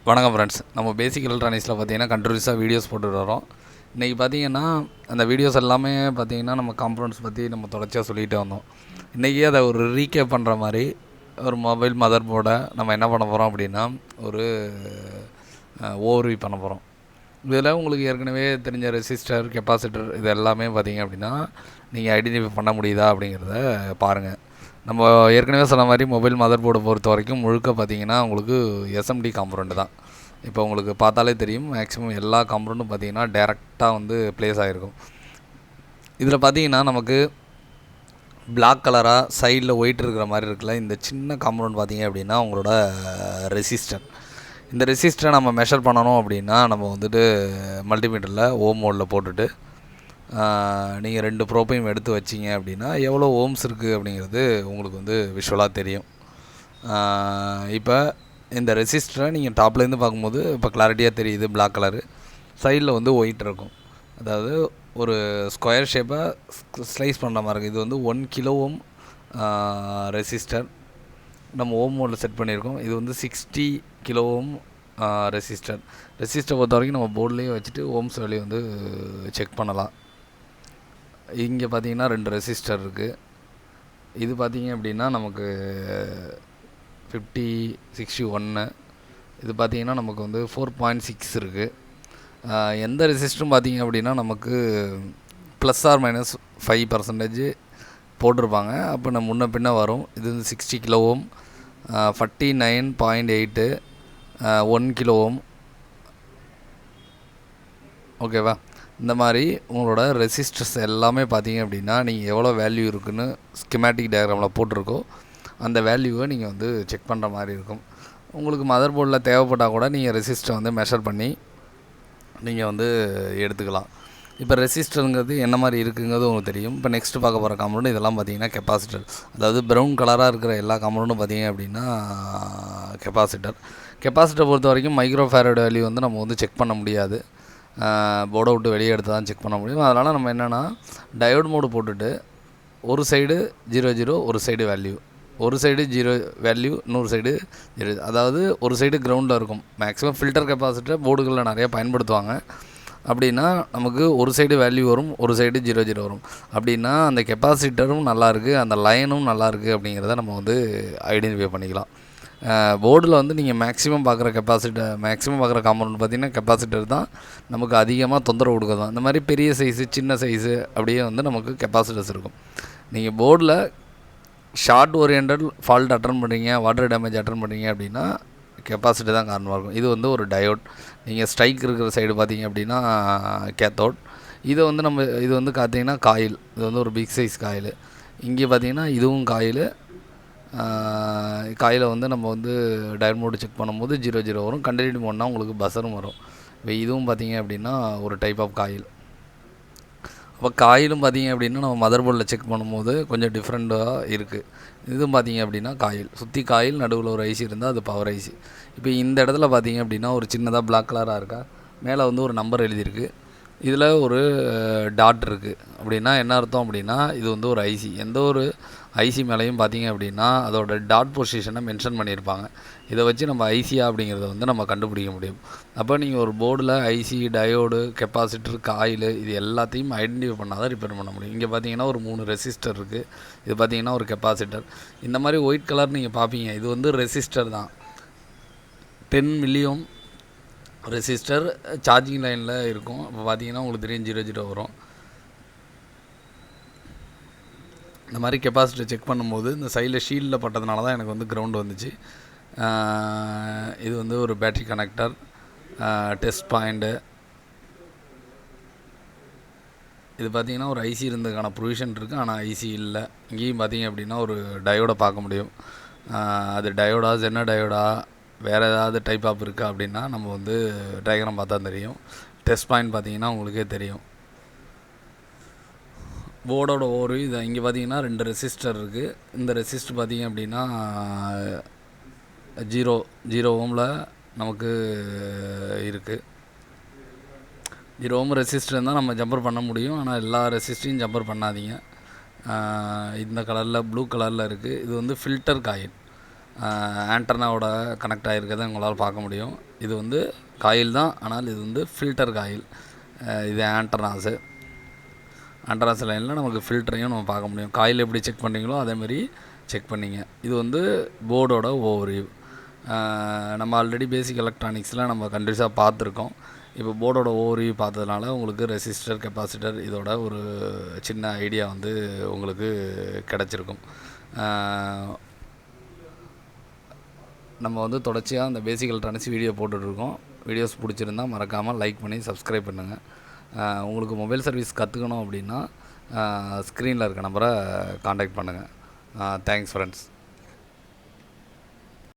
வணக்கம் ஃப்ரெண்ட்ஸ். நம்ம பேசிக் எலக்ட்ரானிக்ஸில் பார்த்தீங்கன்னா கண்டினியூஸாக வீடியோஸ் போட்டுட்டு வரோம். இன்றைக்கி பார்த்தீங்கன்னா அந்த வீடியோஸ் எல்லாமே பார்த்தீங்கன்னா நம்ம காம்பனண்ட்ஸ் பற்றி நம்ம தொடர்ச்சியாக சொல்லிகிட்டே வந்தோம். இன்றைக்கி அதை ஒரு ரீகேப் பண்ணுற மாதிரி ஒரு மொபைல் மதர் போர்டை நம்ம என்ன பண்ண போகிறோம் அப்படின்னா ஒரு ஓவர்வியூ பண்ண போகிறோம். இதில் உங்களுக்கு ஏற்கனவே தெரிஞ்ச ரெசிஸ்டர், கெப்பாசிட்டர் இது எல்லாமே பார்த்தீங்க அப்படின்னா நீங்கள் ஐடென்டிஃபை பண்ண முடியுதா அப்படிங்கிறத பாருங்கள். நம்ம ஏற்கனவே சொன்ன மாதிரி மொபைல் மதர் போர்டை பொறுத்த வரைக்கும் முழுக்க பார்த்தீங்கன்னா உங்களுக்கு எஸ்எம்டி காம்பனண்ட் தான். இப்போ உங்களுக்கு பார்த்தாலே தெரியும், மேக்ஸிமம் எல்லா காம்பனண்ட்டும் பார்த்தீங்கன்னா டேரெக்டாக வந்து ப்ளேஸ் ஆகிருக்கும். இதில் பார்த்தீங்கன்னா நமக்கு பிளாக் கலராக சைடில் ஒயிட் இருக்கிற மாதிரி இருக்குல்ல, இந்த சின்ன காம்பனண்ட் பார்த்தீங்க அப்படின்னா உங்களோட ரெசிஸ்டர். இந்த ரெசிஸ்டரை நம்ம மெஷர் பண்ணணும் அப்படின்னா நம்ம வந்துட்டு மல்டிமீட்டரில் ஓம் மோடில் போட்டுட்டு நீங்கள் 2 ப்ரோப்பையும் எடுத்து வச்சிங்க அப்படின்னா எவ்வளோ ஓம்ஸ் இருக்குது அப்படிங்கிறது உங்களுக்கு வந்து விஷுவலாக தெரியும். இப்போ இந்த ரெசிஸ்டரை நீங்கள் டாப்லேருந்து பார்க்கும்போது இப்போ கிளாரிட்டியாக தெரியுது, பிளாக் கலரு, சைடில் வந்து ஒயிட் இருக்கும். அதாவது ஒரு ஸ்கொயர் ஷேப்பாக ஸ்லைஸ் பண்ணுற மாதிரி இருக்குது. இது வந்து 1 கிலோ ஓம் ரெசிஸ்டர் நம்ம ஓம் மோடில் செட் பண்ணியிருக்கோம். இது வந்து 60 கிலோ ஓம் ரெசிஸ்டர் பொறுத்த வரைக்கும் நம்ம போர்ட்லேயே வச்சுட்டு ஓம்ஸ் வேல்யூ வந்து செக் பண்ணலாம். இங்கே பார்த்தீங்கன்னா 2 ரெசிஸ்டர் இருக்குது. இது பார்த்தீங்க அப்படின்னா நமக்கு 5061. இது பார்த்தீங்கன்னா நமக்கு வந்து 4.6 இருக்குது. எந்த ரெசிஸ்டரும் பார்த்தீங்க அப்படின்னா நமக்கு ±5% போட்டிருப்பாங்க. அப்போ நம்ம முன்ன பின்ன வரும். இது வந்து 60 கிலோ ஓம், 49.8, 1 கிலோ ஓம். ஓகேவா? இந்த மாதிரி உங்களோட ரெசிஸ்டர்ஸ் எல்லாமே பார்த்தீங்க அப்படின்னா நீங்கள் எவ்வளோ வேல்யூ இருக்குதுன்னு ஸ்கிமேட்டிக் டயக்ராமில் போட்டிருக்கோ அந்த வேல்யூவை நீங்கள் வந்து செக் பண்ணுற மாதிரி இருக்கும். உங்களுக்கு மதர் போர்டில் தேவைப்பட்டால் கூட நீங்கள் ரெசிஸ்டரை வந்து மெஷர் பண்ணி நீங்கள் வந்து எடுத்துக்கலாம். இப்போ ரெசிஸ்டருங்கிறது என்ன மாதிரி இருக்குங்கிறது உங்களுக்கு தெரியும். இப்போ நெக்ஸ்ட்டு பார்க்க போகிற காம்பனண்ட் இதெல்லாம் பார்த்தீங்கன்னா கெப்பாசிட்டர். அதாவது ப்ரௌன் கலராக இருக்கிற எல்லா காம்பனண்ட்டும் பார்த்தீங்க அப்படின்னா கெப்பாசிட்டர் பொறுத்த வரைக்கும் மைக்ரோ ஃபேரட் வேல்யூ வந்து நம்ம வந்து செக் பண்ண முடியாது. போர்டை விட்டு வெளியே எடுத்து தான் செக் பண்ண முடியும். அதனால் நம்ம என்னென்னா டயோட் மோடு போட்டுட்டு ஒரு சைடு 00, ஒரு சைடு வேல்யூ, ஒரு சைடு 0 வேல்யூ, இன்னொரு சைடு 0. அதாவது ஒரு சைடு கிரவுண்டில் இருக்கும். மேக்ஸிமம் ஃபில்டர் கெப்பாசிட்டர் போர்டுகளில் நிறையா பயன்படுத்துவாங்க. அப்படின்னா நமக்கு ஒரு சைடு வேல்யூ வரும், ஒரு சைடு 00 வரும். அப்படின்னா அந்த கெப்பாசிட்டரும் நல்லாயிருக்கு, அந்த லைனும் நல்லாயிருக்கு அப்படிங்கிறத நம்ம வந்து ஐடென்டிஃபை பண்ணிக்கலாம். போர்டில் வந்து நீங்கள் மேக்ஸிமம் பார்க்குற காம்பனண்ட் பார்த்திங்கன்னா கெப்பாசிட்டர் தான் நமக்கு அதிகமாக தொந்தரவு கொடுக்குது. இந்த மாதிரி பெரிய சைஸு, சின்ன சைஸு அப்படியே வந்து நமக்கு கெப்பாசிட்டர்ஸ் இருக்கும். நீங்கள் போர்டில் ஷார்ட் ஓரியன்டட் ஃபால்ட் அட்டன் பண்ணுறீங்க, வாட்டர் டேமேஜ் அட்டன் பண்ணுறீங்க அப்படின்னா கெப்பாசிட்டி தான் காரணமாக இருக்கும். இது வந்து ஒரு டயோட். நீங்கள் ஸ்ட்ரைக் இருக்கிற சைடு பார்த்தீங்க அப்படின்னா கேத்தோட். இது வந்து பார்த்தீங்கன்னா காயில். இது வந்து ஒரு பிக் சைஸ் காயில். இங்கே பார்த்தீங்கன்னா இதுவும் காயில் வந்து நம்ம வந்து டயர் மோடு செக் பண்ணும்போது 00 வரும். கண்டினியூட்டி மோட்னா உங்களுக்கு பஸரும் வரும். இப்போ இதுவும் பார்த்தீங்க அப்படின்னா ஒரு டைப் ஆஃப் காயில். அப்போ காயிலும் பார்த்தீங்க அப்படின்னா நம்ம மதர் போர்டில் செக் பண்ணும்போது கொஞ்சம் டிஃப்ரெண்ட்டாக இருக்குது. இதுவும் பார்த்தீங்க அப்படின்னா காயில், சுற்றி காயில், நடுவில் ஒரு ஐசி இருந்தால் அது பவர் ஐசி. இப்போ இந்த இடத்துல பார்த்தீங்க அப்படின்னா ஒரு சின்னதாக பிளாக் கலராக இருக்கா, மேலே வந்து ஒரு நம்பர் எழுதியிருக்கு, இதில் ஒரு டாட் இருக்குது. அப்படின்னா என்ன அர்த்தம் அப்படின்னா இது வந்து ஒரு ஐசி. எந்த ஒரு ஐசி மேலேயும் பார்த்தீங்க அப்படின்னா அதோட டாட் பொசிஷனை மென்ஷன் பண்ணியிருப்பாங்க. இதை வச்சு நம்ம ஐசியா அப்படிங்கிறத வந்து நம்ம கண்டுபிடிக்க முடியும். அப்போ நீங்கள் ஒரு போர்டில் ஐசி, டயோடு, கெப்பாசிட்டர், காயில் இது எல்லாத்தையும் ஐடென்டிஃபை பண்ணால் தான் ரிப்பேர் பண்ண முடியும். இங்கே பார்த்தீங்கன்னா ஒரு 3 ரெசிஸ்டர் இருக்குது. இது பார்த்தீங்கன்னா ஒரு கெப்பாசிட்டர். இந்த மாதிரி ஒயிட் கலர் நீங்கள் பார்ப்பீங்க, இது வந்து ரெசிஸ்டர் தான். 10 மில்லியோம் ரெசிஸ்டர் சார்ஜிங் லைனில் இருக்கும். அப்போ பார்த்தீங்கன்னா உங்களுக்கு தெரியும் 00 வரும். இந்த மாதிரி கெப்பாசிட்டர் செக் பண்ணும்போது இந்த சைடில் ஷீல்டில் பட்டதுனால தான் எனக்கு வந்து கிரவுண்டு வந்துச்சு. இது வந்து ஒரு பேட்ரி கனெக்டர், டெஸ்ட் பாயிண்ட்டு. இது பார்த்திங்கன்னா ஒரு ஐசி இருந்ததுக்கான ப்ரொவிஷன் இருக்குது, ஆனால் ஐசி இல்லை. இங்கேயும் பார்த்திங்க அப்படின்னா ஒரு டயோடை பார்க்க முடியும். அது டயோடா, ஜென்ன டயோடா, வேறு ஏதாவது டைப் ஆஃப் இருக்கா அப்படின்னா நம்ம வந்து டயக்ராம் பார்த்தா தெரியும். டெஸ்ட் பாயிண்ட் பார்த்திங்கன்னா உங்களுக்கே தெரியும். போர்டோட இது இங்கே பார்த்தீங்கன்னா 2 ரெசிஸ்டர் இருக்குது. இந்த ரெசிஸ்டர் பார்த்தீங்க அப்படின்னா 0 ஓமில் நமக்கு இருக்குது. 0 ஓம் ரெசிஸ்டர் இருந்தால் நம்ம ஜம்பர் பண்ண முடியும். ஆனால் எல்லா ரெசிஸ்டரையும் ஜம்பர் பண்ணாதீங்க. இந்த கலரில் ப்ளூ கலரில் இருக்குது. இது வந்து ஃபில்டர் காயில். ஆண்டனாவோட கனெக்ட் ஆகிருக்கிறத உங்களால் பார்க்க முடியும். இது வந்து காயில் தான், ஆனால் இது வந்து ஃபில்டர் காயில். இது ஆண்டனாஸு லைனில் நமக்கு ஃபில்டரையும் நம்ம பார்க்க முடியும். காயில் எப்படி செக் பண்ணுறீங்களோ அதேமாதிரி செக் பண்ணிங்க. இது வந்து போர்டோட ஓவர்வியூ. நம்ம ஆல்ரெடி பேசிக் எலக்ட்ரானிக்ஸில் நம்ம கண்டிப்பாக பார்த்துருக்கோம். இப்போ போர்டோட ஓவர்வியூ பார்த்ததுனால உங்களுக்கு ரெசிஸ்டர், கெப்பாசிட்டர் இதோட ஒரு சின்ன ஐடியா வந்து உங்களுக்கு கிடச்சிருக்கும். நம்ம வந்து தொடர்ச்சியாக அந்த பேசிக் எலக்ட்ரானிக்ஸ் வீடியோ போட்டுட்ருக்கோம். வீடியோஸ் பிடிச்சிருந்தால் மறக்காமல் லைக் பண்ணி சப்ஸ்கிரைப் பண்ணுங்கள். உங்களுக்கு மொபைல் சர்வீஸ் கற்றுக்கணும் அப்படின்னா ஸ்க்ரீனில் இருக்க நம்பரை காண்டாக்ட் பண்ணுங்கள். Thanks friends.